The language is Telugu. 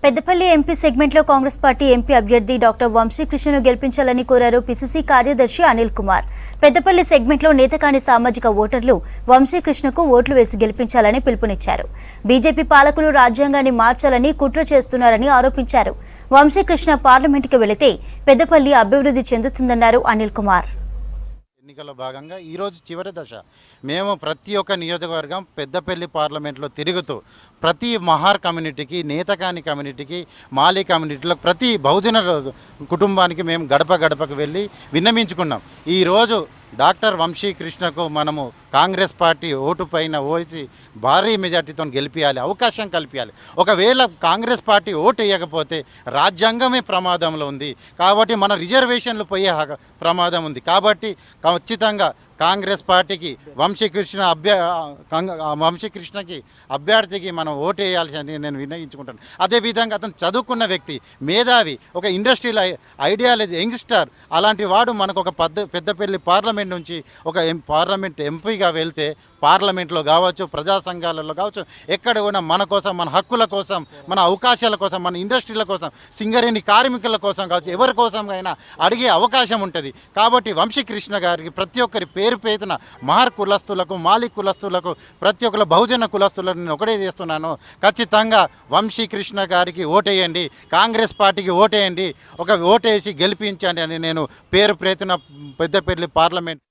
పెద్దపల్లి ఎంపీ సెగ్మెంట్లో కాంగ్రెస్ పార్టీ ఎంపీ అభ్యర్థి డాక్టర్ వంశీకృష్ణను గెలిపించాలని కోరారు పిసిసి కార్యదర్శి అనిల్ కుమార్. పెద్దపల్లి సెగ్మెంట్లో నేతకాని సామాజిక ఓటర్లు వంశీకృష్ణకు ఓట్లు వేసి గెలిపించాలని పిలుపునిచ్చారు. బీజేపీ పాలకులు రాజ్యాంగాన్ని మార్చాలని కుట్ర చేస్తున్నారని ఆరోపించారు. వంశీకృష్ణ పార్లమెంటుకు వెళితే పెద్దపల్లి అభివృద్ధి చెందుతుందన్నారు అనిల్ కుమార్. ఎన్నికల్లో భాగంగా ఈరోజు చివరి దశ. మేము ప్రతి ఒక్క నియోజకవర్గం పెద్దపల్లి పార్లమెంట్లో తిరుగుతూ ప్రతి మహార్ కమ్యూనిటీకి, నేతకాని కమ్యూనిటీకి, మాలీ కమ్యూనిటీలో ప్రతి బహుజన కుటుంబానికి మేము గడప గడపకు వెళ్ళి విన్నవించుకున్నాం. ఈరోజు డాక్టర్ వంశీకృష్ణకు మనము కాంగ్రెస్ పార్టీ ఓటు పైన ఓసి భారీ మెజార్టీతో గెలిపించాలి, అవకాశం కల్పించాలి. ఒకవేళ కాంగ్రెస్ పార్టీ ఓటు వేయకపోతే రాజ్యాంగమే ప్రమాదంలో ఉంది. కాబట్టి మన రిజర్వేషన్లు పోయే ప్రమాదం ఉంది. కాబట్టి ఖచ్చితంగా కాంగ్రెస్ పార్టీకి వంశీకృష్ణకి అభ్యర్థికి మనం ఓటు వేయాల్సి అని నేను విన్నవించుకుంటాను. అదేవిధంగా అతను చదువుకున్న వ్యక్తి, మేధావి, ఒక ఇండస్ట్రియల్ ఐడియాలజీ, యంగ్స్టర్, అలాంటి వాడు మనకు ఒక పెద్దపల్లి పార్లమెంట్ నుంచి ఒక పార్లమెంట్ ఎంపీగా వెళ్తే పార్లమెంట్లో కావచ్చు, ప్రజా సంఘాలలో కావచ్చు, ఎక్కడ కూడా మన కోసం, మన హక్కుల కోసం, మన అవకాశాల కోసం, మన ఇండస్ట్రీల కోసం, సింగరేణి కార్మికుల కోసం కావచ్చు, ఎవరి కోసం అయినా అడిగే అవకాశం ఉంటుంది. కాబట్టి వంశీకృష్ణ గారికి ప్రతి ఒక్కరి పేరు పేరున మహర్ కులస్తులకు, మాలి కులస్తులకు, ప్రతి ఒక్కరు బహుజన కులస్తులకు నేను ఒకటే చేస్తున్నాను. ఖచ్చితంగా వంశీకృష్ణ గారికి ఓటేయండి, కాంగ్రెస్ పార్టీకి ఓటేయండి, ఒక ఓటేసి గెలిపించండి అని నేను పేరు పేరున పెద్దపల్లి పార్లమెంట్